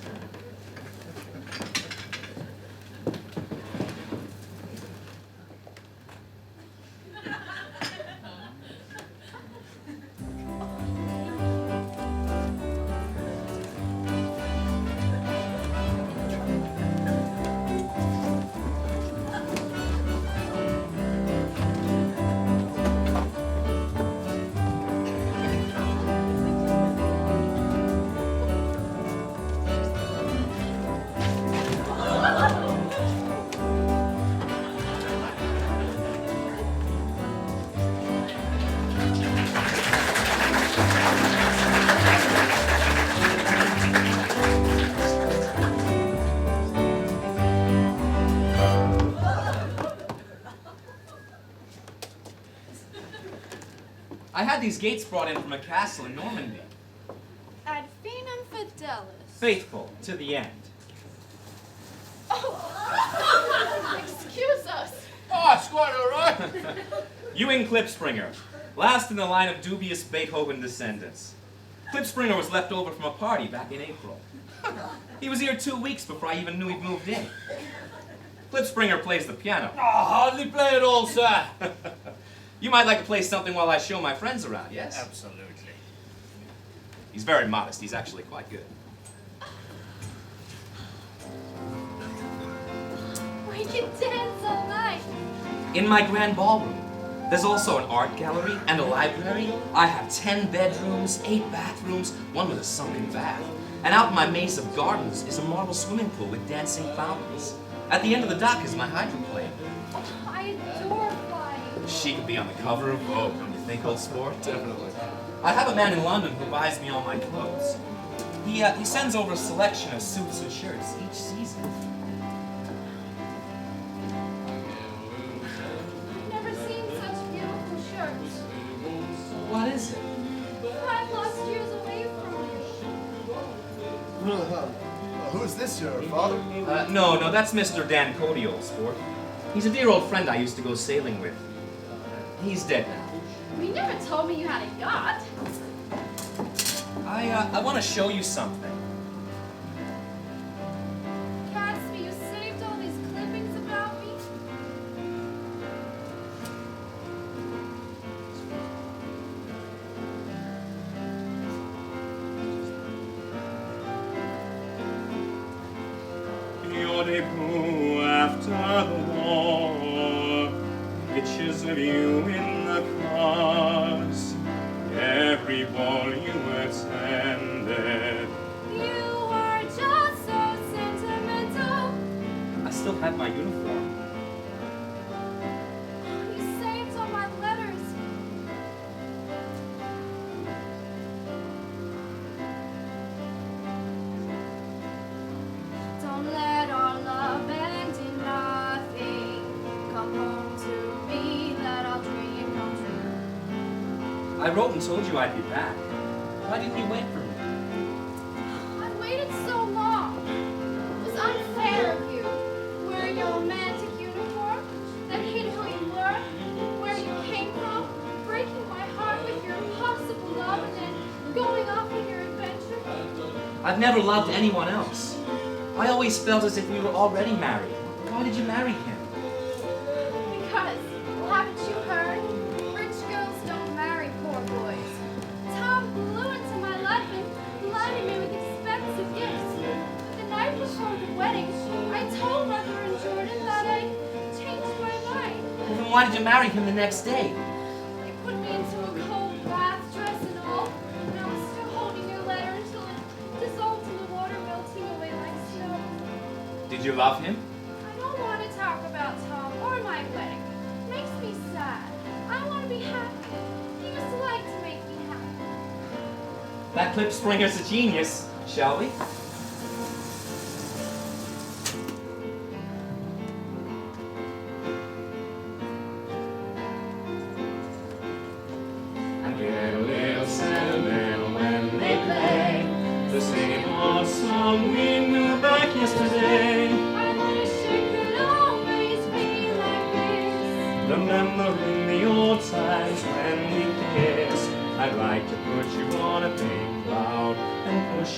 I had these gates brought in from a castle in Normandy. Ad finum fidelis. Faithful to the end. Oh, excuse us. Oh, it's quite all right. Ewing Klipspringer, last in the line of dubious Beethoven descendants. Klipspringer was left over from a party back in April. He was here 2 weeks before I even knew he'd moved in. Klipspringer plays the piano. Oh, hardly play it all, sir. You might like to play something while I show my friends around, yes? Absolutely. He's very modest. He's actually quite good. We can dance all night. In my grand ballroom, there's also an art gallery and a library. I have 10 bedrooms, 8 bathrooms, one with a sunken bath. And out in my maze of gardens is a marble swimming pool with dancing fountains. At the end of the dock is my hydroplane. Oh, I adore flying. She could be on the cover of Vogue, don't you think, old sport? Definitely. I have a man in London who buys me all my clothes. He sends over a selection of suits and shirts each season. I've never seen such beautiful shirts. What is it? 5 lost years away from you. Who's this, your father? No, that's Mr. Dan Cody, old sport. He's a dear old friend I used to go sailing with. He's dead now. You never told me you had a yacht. I want to show you something. Gatsby, you saved all these clippings about me? Your debut after the war, pictures of you in the cars, every ball you attended. You are just so sentimental. I still have my uniform. You saved all my letters. Don't let our love end in nothing. Come home to me, let our dream come true. I wrote and told you I'd be back. Why didn't you wait for me? I waited so long. It was unfair of you, wearing your romantic uniform that hid who you were, where you came from, breaking my heart with your impossible love, and then going off on your adventure. I've never loved anyone else. I always felt as if we were already married. Why did you marry him? Because, haven't you heard? Rich girls don't marry poor boys. Tom blew into my husband, blinding me with expensive gifts. The night before the wedding, I told Mother and Jordan that I changed my mind. Well, then why did you marry him the next day? They put me into a cold bath dress and all, and I was still holding your letter until it dissolved in the water, melting away like snow. Did you love him? I don't want to talk about Tom or my wedding. It makes me sad. I want to be happy. He used to like to make me happy. That Klipspringer's a genius, shall we?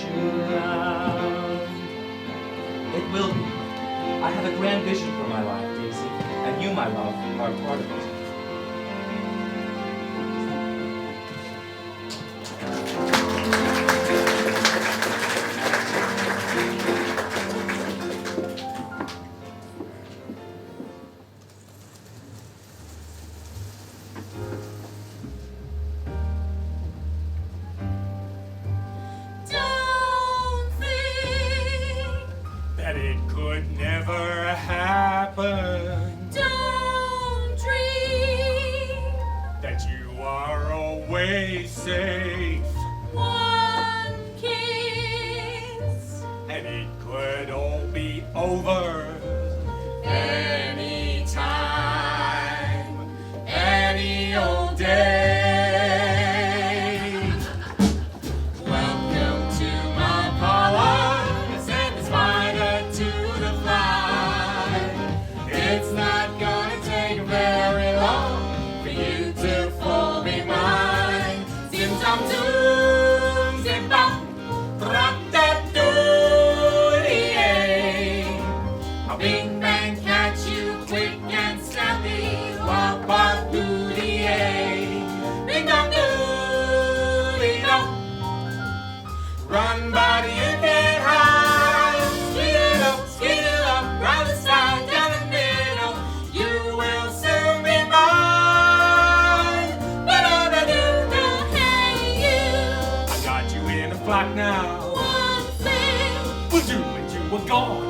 you round. It will be. I have a grand vision for my life, Daisy, and you, my love, are a part of it. Don't think that it could never happen. Don't dream That you are always safe. one kiss. And it could all be over anytime, any old day. Welcome to my parlor. Send the spider to the fly. It's not gonna take very long for you to fall me mine. Zim zam zoom, zim bop, rat-tat-doo-dee-ay. I'll bing bang catch you quick and snappy. Wop wop doo-dee-ay. Bing dong doo-dee-dong. Run, buddy, you can't hide. Skeet it up, round the side, down the middle. You will soon be mine. Ba-da-da-doo-doo. Hey, you. I got you in a flock now. One thing. We'll do when you were gone.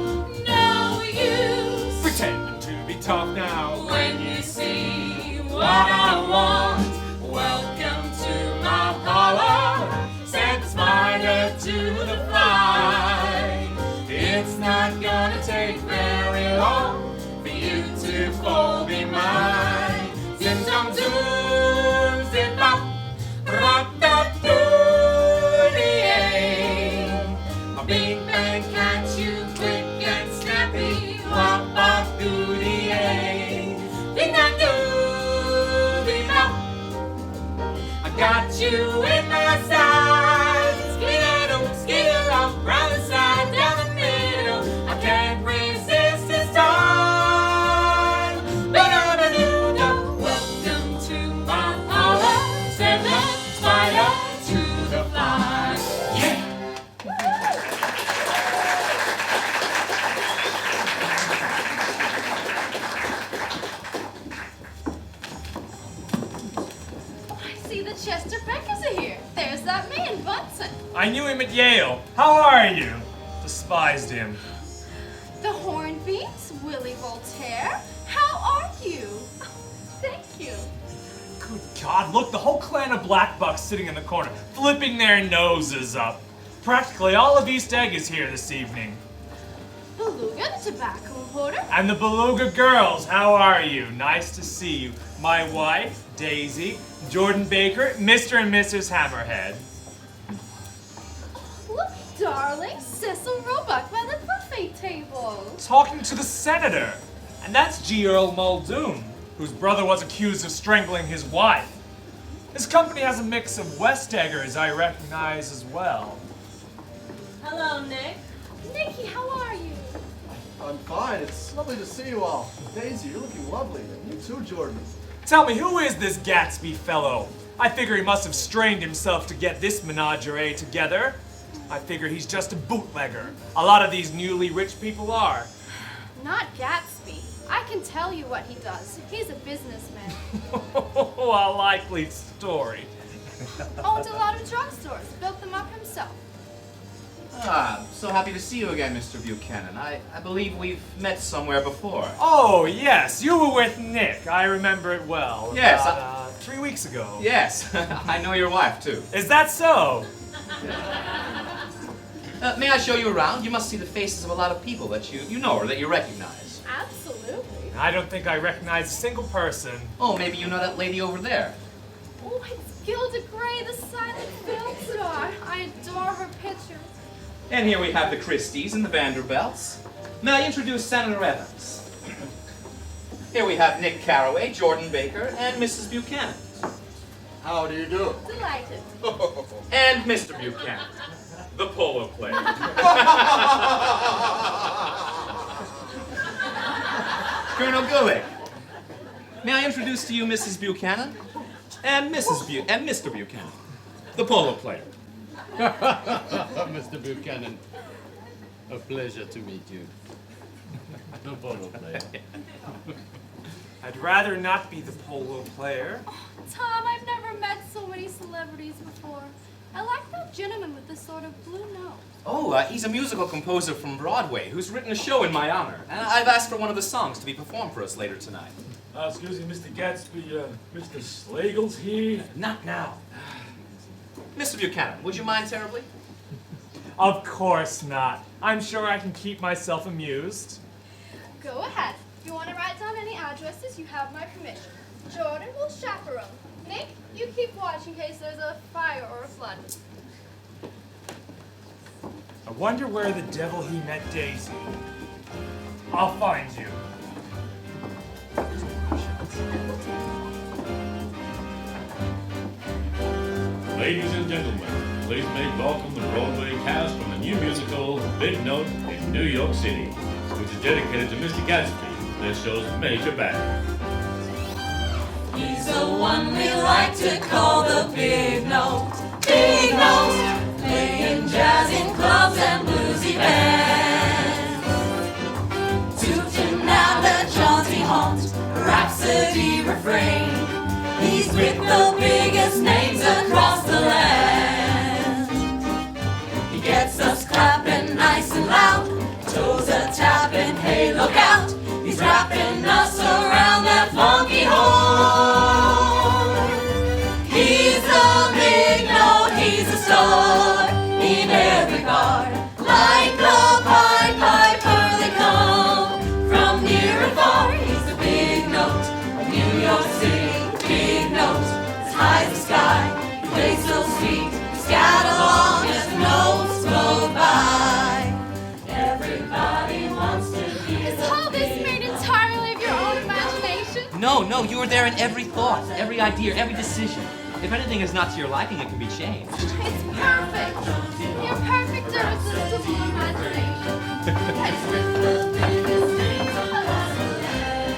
No use. Pretending to be tough now. When you see what I want. Welcome to my parlor. Send the spider to the fly. It's not gonna take very long for you to fall be mine. Zim zam zoom, zip bop, rat-tat-doo-dee-ay. A big bang catch you quick and snappy. Wop wop doo-dee-ay. Ding dong doo-dee-dong. I got you in my sights. Skid-a-doo, round the side, down the middle. I can't resist this time. Ba-da-da-doo-doo. Welcome to my parlor. Send the spider to the fly. Yeah. I see the Chester Beckers are here. There's that man, Bunsen. I knew him at Yale. How are you? Despised him. The Hornbeams, Willie Voltaire. How are you? Thank you. Good God, look, the whole clan of black bucks sitting in the corner, flipping their noses up. Practically all of East Egg is here this evening. Beluga, the tobacco importer. And the Beluga girls, how are you? Nice to see you. My wife, Daisy, Jordan Baker, Mr. and Mrs. Hammerhead. Look, darling, Cecil Roebuck by the buffet table. Talking to the senator. And that's G. Earl Muldoon, whose brother was accused of strangling his wife. His company has a mix of West Eggers I recognize as well. Hello, Nick. Nicky, how are you? I'm fine. It's lovely to see you all. Daisy, you're looking lovely. And you too, Jordan. Tell me, who is this Gatsby fellow? I figure he must have strained himself to get this menagerie together. I figure he's just a bootlegger. A lot of these newly rich people are. Not Gatsby. I can tell you what he does. He's a businessman. A likely story. Owned a lot of drugstores. Built them up himself. Ah, so happy to see you again, Mr. Buchanan. I believe we've met somewhere before. Oh, yes, you were with Nick. I remember it well. Yes, About, 3 weeks ago. Yes, I know your wife, too. Is that so? May I show you around? You must see the faces of a lot of people that you know or that you recognize. Absolutely. I don't think I recognize a single person. Oh, maybe you know that lady over there. Oh, it's Gilda Gray, the silent film star. I adore her pictures. And here we have the Christies and the Vanderbilts. May I introduce Senator Evans? Here we have Nick Carraway, Jordan Baker, and Mrs. Buchanan. How do you do? Delighted. And Mr. Buchanan, the polo player. Colonel Gulick, may I introduce to you Mrs. Buchanan and Mr. Buchanan, the polo player. Mr. Buchanan, a pleasure to meet you. The polo player. I'd rather not be the polo player. Oh, Tom, I've never met so many celebrities before. I like that gentleman with the sort of blue nose. Oh, he's a musical composer from Broadway who's written a show in my honor. And I've asked for one of the songs to be performed for us later tonight. Excuse me, Mr. Gatsby, Mr. Slagle's here. Not now. Mr. Buchanan, would you mind terribly? Of course not. I'm sure I can keep myself amused. Go ahead. If you want to write down any addresses, you have my permission. Jordan will chaperone. Nick, you keep watch in case there's a fire or a flood. I wonder where the devil he met Daisy. I'll find you. Ladies and gentlemen, please make welcome the Broadway cast from the new musical Big Note in New York City, which is dedicated to Mr. Gatsby, this show's major backer. He's the one we like to call the Big Note. Big Note, playing jazz in clubs and bluesy bands. Tooting out the jaunty haunt, rhapsody refrain. He's with the biggest names across the land. He gets us clapping nice and loud, toes a tapping, hey look out. He's wrapping us around that funky horn. He's the Big Note, he's a star in every bar. Like the Pied Piper they come from near and far. He's the Big Note of New York City. Big Note, as high as the sky. He plays so sweet, he scat along as the notes float by. Everybody wants to be. Is all this made entirely of your own imagination? No, you were there in every thought, every idea, every decision. If anything is not to your liking, it can be changed. It's perfect. Your perfect irresistible imagination. It's with the biggest names across the land.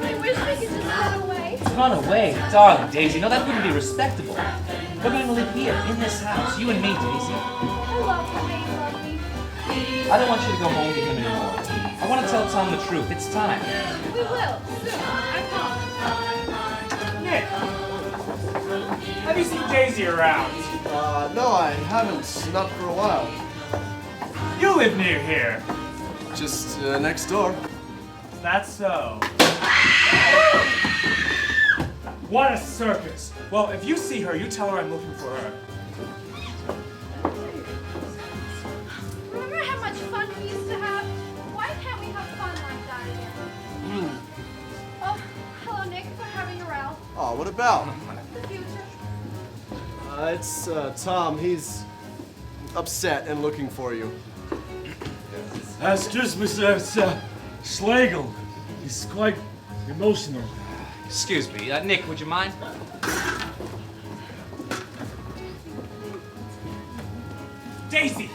I wish we could just run away. Run away? Darling Daisy, no, that wouldn't be respectable. We're going to live here, in this house, you and me, Daisy. I love you, May, love me. I don't want you to go home to him anymore. I want to tell Tom the truth. It's time. We will, soon. I promise. Nick, have you seen Daisy around? No, I haven't. Not for a while. You live near here. Just next door. That's so. What a circus. Well, if you see her, you tell her I'm looking for her. Remember how much fun we used to have? Why can't we have fun like that again? Oh, hello, Nick. We're having a row. Oh, what about? The future. It's Tom. He's upset and looking for you. Excuse me, sir. It's Slagle. He's quite emotional. Excuse me, Nick, would you mind? Daisy,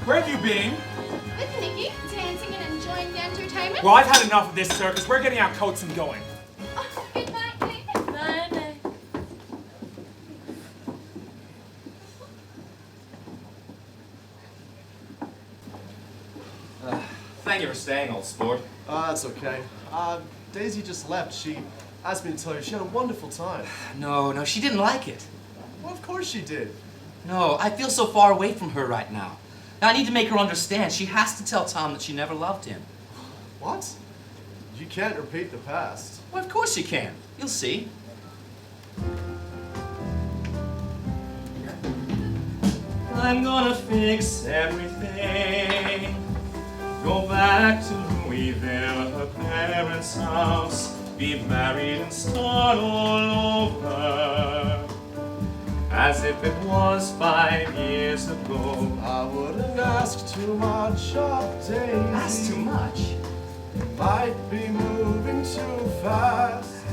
where have you been? With Nicky, dancing and enjoying the entertainment. Well, I've had enough of this circus. We're getting our coats and going. Oh, good night, Nick. Night, night. Thank you for staying, old sport. That's okay. Daisy just left. She asked me to tell you she had a wonderful time. No, she didn't like it. Well, of course she did. No, I feel so far away from her right now. I need to make her understand. She has to tell Tom that she never loved him. What? You can't repeat the past. Well, of course you can. You'll see. I'm gonna fix everything. Go back to Louisville, her parents' house. Be married and start all over. As if it was 5 years ago. I wouldn't ask too much of Daisy. Ask too much? Might be moving too fast.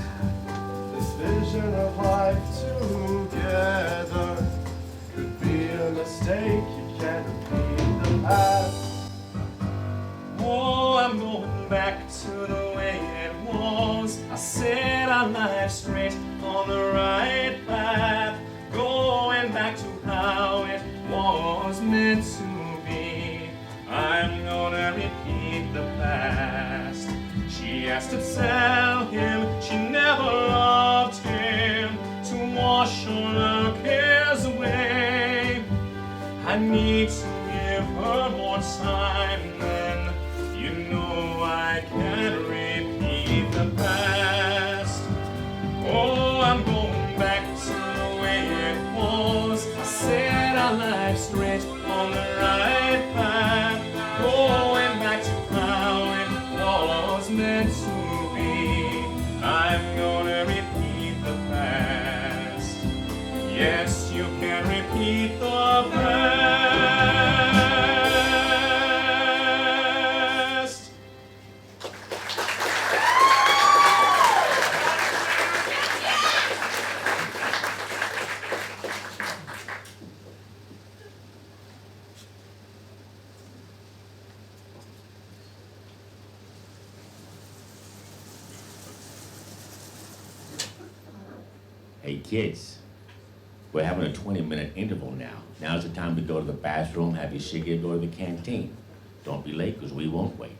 This vision of life together. tell him she never loved him, to wash all her cares away. I need to give her more time, then you know I can't repeat the past. Oh, I'm going back to the way it was. I set our lives straight on the right path, going back to how it was meant to be. I'm gonna repeat the past. Yes, you can repeat the past. Hey kids, we're having a 20-minute interval now. Now's the time to go to the bathroom, have your cigarette, go to the canteen. Don't be late, because we won't wait.